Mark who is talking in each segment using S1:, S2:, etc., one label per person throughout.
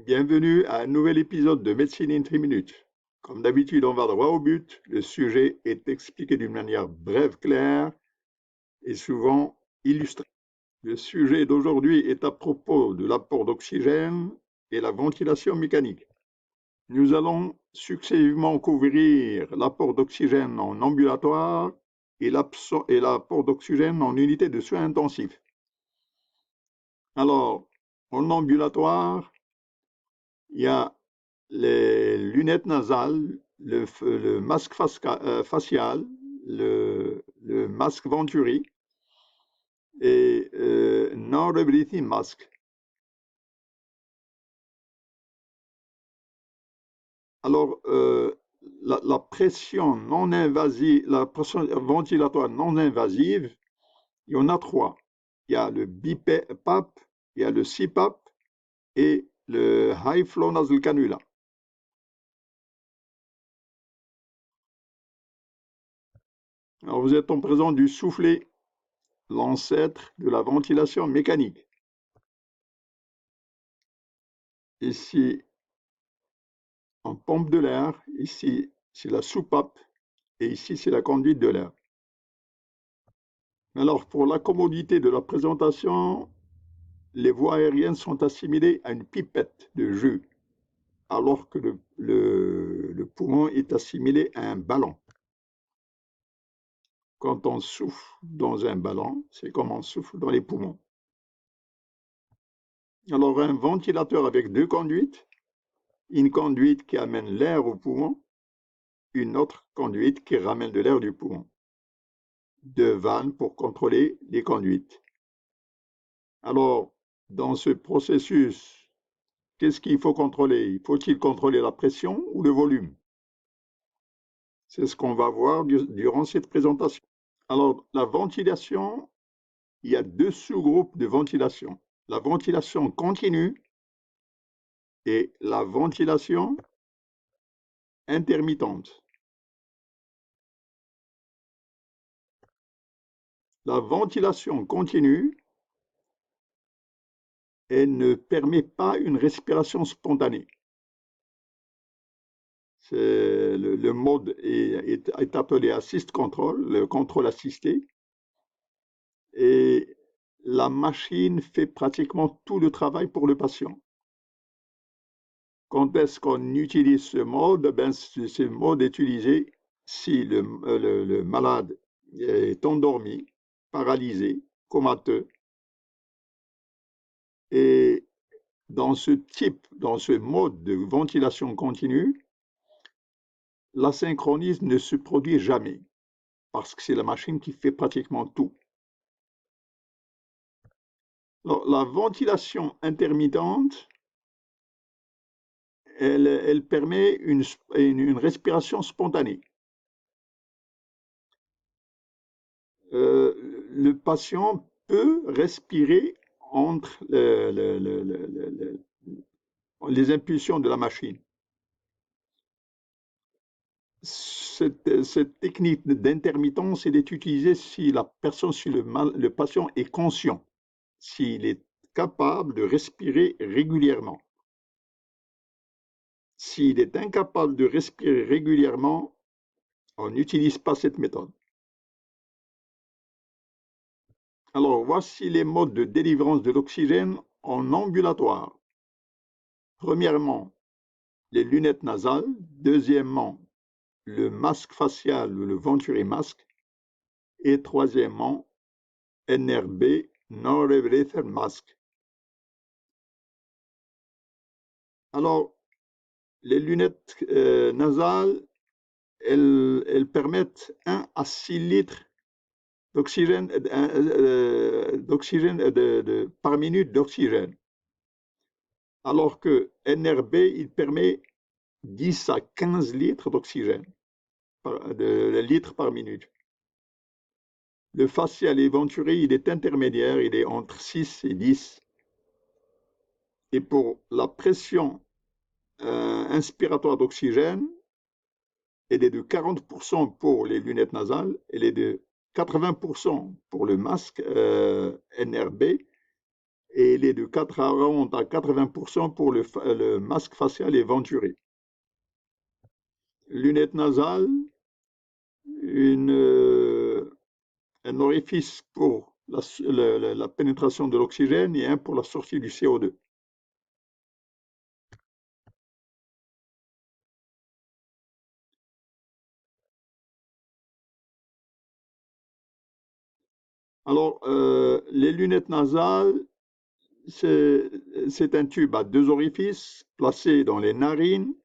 S1: Bienvenue à un nouvel épisode de Médecine in 3 minutes. Comme d'habitude, on va droit au but. Le sujet est expliqué d'une manière brève, claire et souvent illustrée. Le sujet d'aujourd'hui est à propos de l'apport d'oxygène et la ventilation mécanique. Nous allons successivement couvrir l'apport d'oxygène en ambulatoire et l'apport d'oxygène en unité de soins intensifs. Alors, en ambulatoire, il y a les lunettes nasales, le masque facial, le masque Venturi et non-rebreathing mask. Alors, la pression non invasive, la pression ventilatoire non invasive, il y en a trois. Il y a le BiPAP, il y a le CPAP et le High Flow Nasal Cannula. Alors, vous êtes en présence du soufflet, l'ancêtre de la ventilation mécanique. Ici, en pompe de l'air, ici, c'est la soupape et ici, c'est la conduite de l'air. Alors, pour la commodité de la présentation, les voies aériennes sont assimilées à une pipette de jus, alors que le poumon est assimilé à un ballon. Quand on souffle dans un ballon, c'est comme on souffle dans les poumons. Alors, un ventilateur avec deux conduites, une conduite qui amène l'air au poumon, une autre conduite qui ramène de l'air du poumon. Deux vannes pour contrôler les conduites. Alors, dans ce processus, qu'est-ce qu'il faut contrôler? Faut-il contrôler la pression ou le volume? C'est ce qu'on va voir durant cette présentation. Alors, la ventilation, il y a deux sous-groupes de ventilation. La ventilation continue et la ventilation intermittente. La ventilation continue, elle ne permet pas une respiration spontanée. Le mode est appelé assist control, le contrôle assisté, et la machine fait pratiquement tout le travail pour le patient. Quand est-ce qu'on utilise ce mode? Ben, ce mode est utilisé si le malade est endormi, paralysé, comateux, et dans ce mode de ventilation continue, l'asynchronisme ne se produit jamais, parce que c'est la machine qui fait pratiquement tout. Alors, la ventilation intermittente, elle permet une respiration spontanée. Le patient peut respirer entre les impulsions de la machine. Cette technique d'intermittence est utilisée si la personne, si le patient est conscient, s'il est capable de respirer régulièrement. S'il est incapable de respirer régulièrement, on n'utilise pas cette méthode. Alors, voici les modes de délivrance de l'oxygène en ambulatoire. Premièrement, les lunettes nasales. Deuxièmement, le masque facial ou le Venturi masque. Et troisièmement, NRB, non-rebreather mask. Alors, les lunettes nasales, elles permettent 1 à 6 litres d'oxygène par minute d'oxygène. Alors que NRB, il permet 10 à 15 litres d'oxygène, de litres par minute. Le facial et Venturi, il est intermédiaire, il est entre 6 et 10. Et pour la pression inspiratoire d'oxygène, elle est de 40% pour les lunettes nasales, elle est de 80% pour le masque NRB et il est de 40 à 80% pour le masque facial et Venturi. Lunettes nasales, un orifice pour la pénétration de l'oxygène et un pour la sortie du CO2. Alors, les lunettes nasales, c'est un tube à deux orifices placé dans les narines.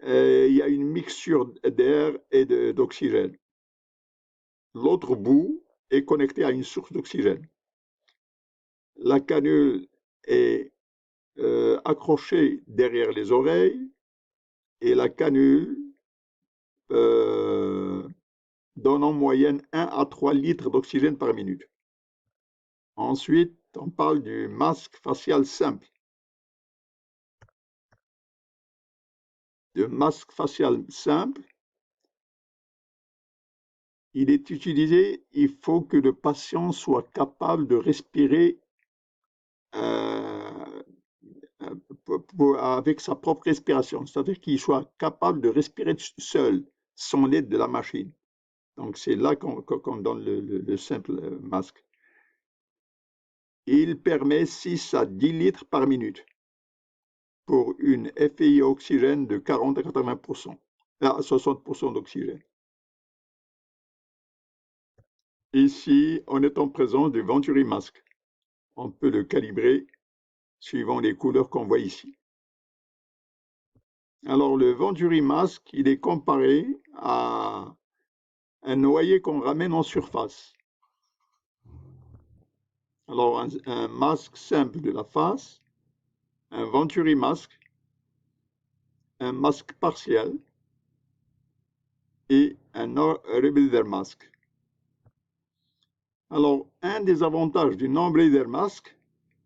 S1: Il y a une mixture d'air et d'oxygène. L'autre bout est connecté à une source d'oxygène. La canule est accrochée derrière les oreilles et la canule donne en moyenne 1 à 3 litres d'oxygène par minute. Ensuite, on parle du masque facial simple. Le masque facial simple, il est utilisé, il faut que le patient soit capable de respirer avec sa propre respiration, c'est-à-dire qu'il soit capable de respirer seul, sans l'aide de la machine. Donc c'est là qu'on donne le simple masque. Il permet 6 à 10 litres par minute pour une FII oxygène de 40 à 80%, à 60% d'oxygène. Ici, on est en présence du Venturi Masque. On peut le calibrer suivant les couleurs qu'on voit ici. Alors, le Venturi Masque, il est comparé à un noyer qu'on ramène en surface. Alors, un masque simple de la face, un Venturi Masque, un masque partiel et un no-rebreather Masque. Alors, un des avantages du non-breather Masque,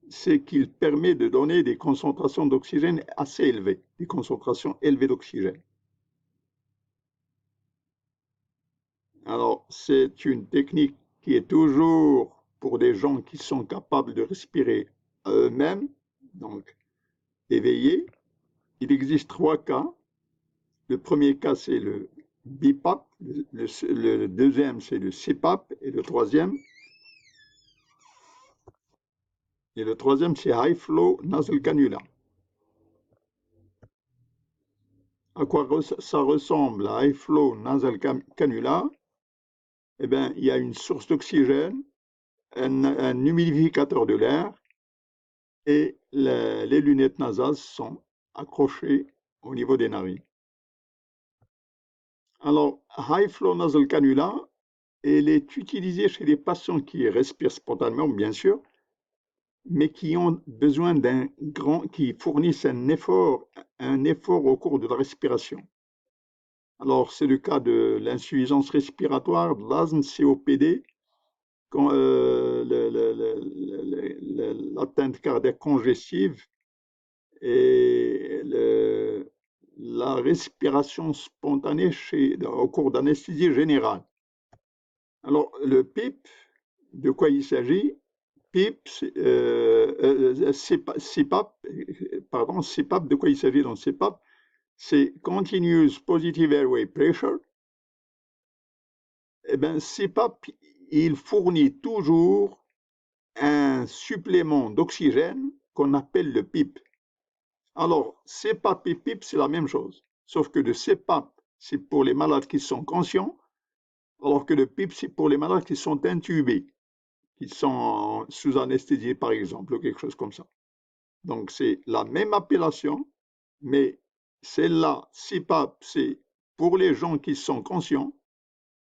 S1: c'est qu'il permet de donner des concentrations d'oxygène assez élevées, des concentrations élevées d'oxygène. Alors, c'est une technique qui est toujours pour des gens qui sont capables de respirer à eux-mêmes, donc éveillés. Il existe 3 cas. Le premier cas, c'est le BiPAP, le deuxième, c'est le CPAP, et le troisième, c'est High Flow Nasal Cannula. À quoi ça ressemble à High Flow Nasal Cannula? Eh bien, il y a une source d'oxygène, un humidificateur de l'air, et les lunettes nasales sont accrochées au niveau des narines. Alors, High Flow Nasal Cannula, elle est utilisée chez les patients qui respirent spontanément, bien sûr, mais qui ont besoin qui fournissent un effort au cours de la respiration. Alors, c'est le cas de l'insuffisance respiratoire, de l'asthme, COPD, l'atteinte cardiaque congestive et la respiration spontanée au cours d'anesthésie générale. Alors, le PIP, de quoi il s'agit? PIP, CPAP, pardon, CPAP, de quoi il s'agit dans CPAP? C'est Continuous Positive Airway Pressure. Eh bien, CPAP, il fournit toujours un supplément d'oxygène qu'on appelle le PIP. Alors, CPAP et PIP, c'est la même chose, sauf que le CPAP, c'est pour les malades qui sont conscients, alors que le PIP, c'est pour les malades qui sont intubés, qui sont sous anesthésie, par exemple, ou quelque chose comme ça. Donc, c'est la même appellation, mais celle-là, CPAP, c'est pour les gens qui sont conscients.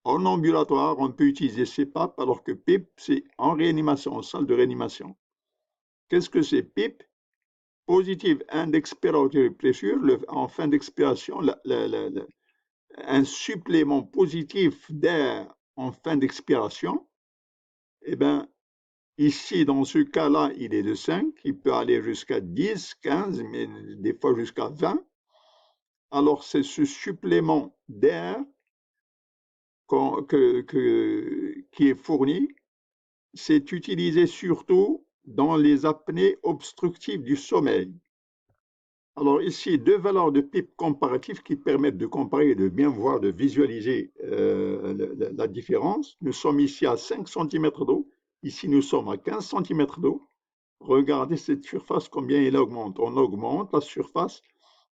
S1: En ambulatoire, on peut utiliser CPAP, alors que PIP, c'est en réanimation, en salle de réanimation. Qu'est-ce que c'est PIP? Positive and expiratory pressure, en fin d'expiration, un supplément positif d'air en fin d'expiration. Eh bien, ici, dans ce cas-là, il est de 5, il peut aller jusqu'à 10, 15, mais des fois jusqu'à 20. Alors, c'est ce supplément d'air qui est fourni. C'est utilisé surtout dans les apnées obstructives du sommeil. Alors ici, deux valeurs de PIP comparatifs qui permettent de comparer, de bien voir, de visualiser la différence. Nous sommes ici à 5 cm d'eau, ici nous sommes à 15 cm d'eau. Regardez cette surface, combien elle augmente. On augmente la surface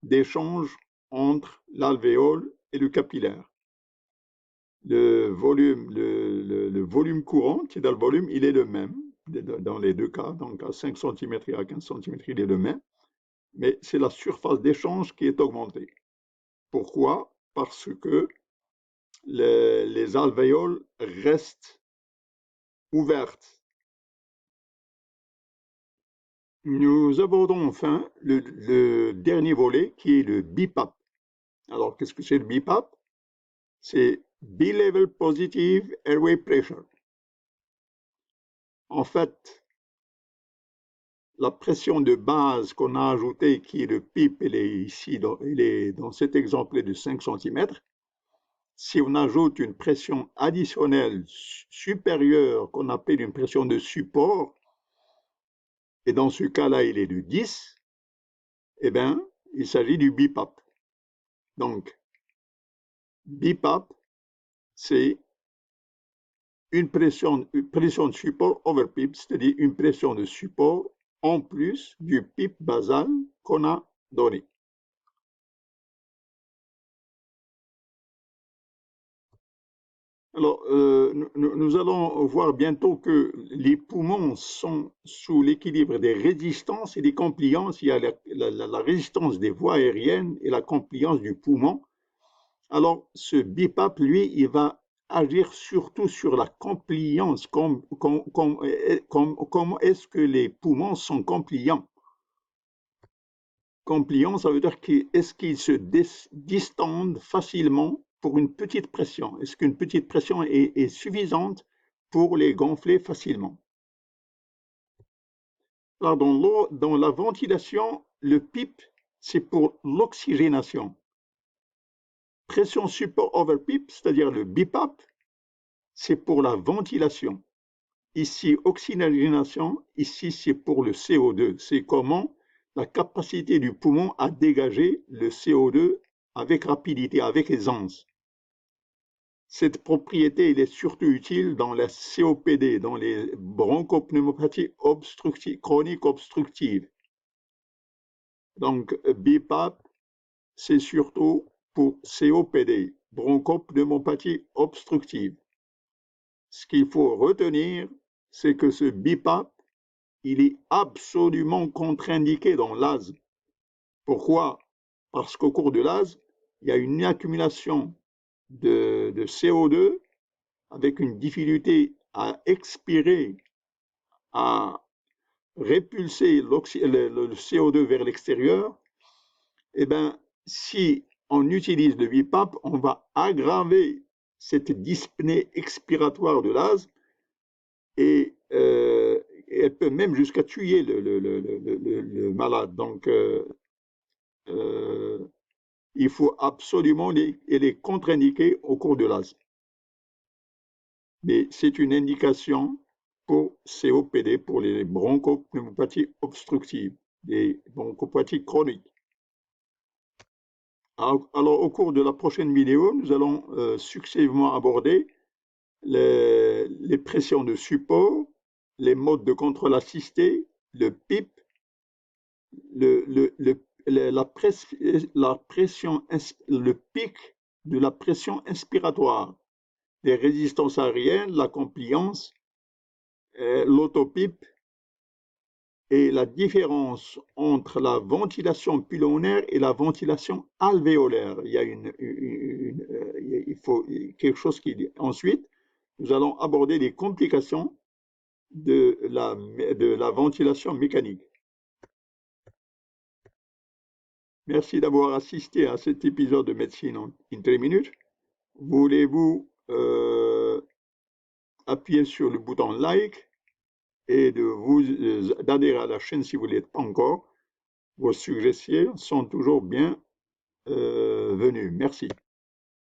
S1: d'échange entre l'alvéole et le capillaire. Le volume courant qui est dans le volume, il est le même dans les deux cas, donc à 5 cm et à 15 cm, il est le même, mais c'est la surface d'échange qui est augmentée. Pourquoi? Parce que les alvéoles restent ouvertes. Nous abordons enfin le dernier volet qui est le BiPAP. Alors, qu'est-ce que c'est le BiPAP? C'est B-Level Positive Airway Pressure. En fait, la pression de base qu'on a ajoutée, qui est le PIP, elle est ici, dans cet exemple de 5 cm. Si on ajoute une pression additionnelle supérieure, qu'on appelle une pression de support, et dans ce cas-là, il est de 10, eh bien, il s'agit du BiPAP. Donc, BiPAP, c'est une pression de support over PIP, c'est-à-dire une pression de support en plus du PIP basal qu'on a donné. Alors, nous allons voir bientôt que les poumons sont sous l'équilibre des résistances et des compliances. Il y a la résistance des voies aériennes et la compliance du poumon. Alors, ce BiPAP, lui, il va agir surtout sur la compliance. Comment est-ce que les poumons sont compliants? Compliant, ça veut dire est-ce qu'ils se distendent facilement pour une petite pression? Est-ce qu'une petite pression est suffisante pour les gonfler facilement? Alors, dans la ventilation, le PIP, c'est pour l'oxygénation. Pression support over PIP, c'est-à-dire le BiPAP, c'est pour la ventilation. Ici, oxygénation, ici, c'est pour le CO2. C'est comment la capacité du poumon à dégager le CO2 avec rapidité, avec aisance. Cette propriété, elle est surtout utile dans la COPD, dans les bronchopneumopathies obstructives, chroniques obstructives. Donc, BiPAP, c'est surtout pour COPD, bronchopneumopathie obstructive. Ce qu'il faut retenir, c'est que ce BiPAP, il est absolument contre-indiqué dans l'asthme. Pourquoi? Parce qu'au cours de l'asthme, il y a une accumulation de CO2 avec une difficulté à expirer, à répulser le CO2 vers l'extérieur. Eh bien, si on utilise le BiPAP, on va aggraver cette dyspnée expiratoire de l'asthme et elle peut même jusqu'à tuer le malade. Donc, il faut absolument les contre-indiquer au cours de l'asthme. Mais c'est une indication pour COPD, pour les bronchopneumopathies obstructives, les bronchopathies chroniques. Alors, au cours de la prochaine vidéo, nous allons successivement aborder les pressions de support, les modes de contrôle assisté, le PIP, le pic de la pression inspiratoire, les résistances aériennes, la compliance, l'autopip et la différence entre la ventilation pulmonaire et la ventilation alvéolaire. Il faut quelque chose qui dit. Ensuite, nous allons aborder les complications de la ventilation mécanique. Merci d'avoir assisté à cet épisode de Médecine en 3 minutes. Voulez-vous appuyer sur le bouton like et d'adhérer à la chaîne si vous ne l'êtes pas encore. Vos suggestions sont toujours bien venues. Merci.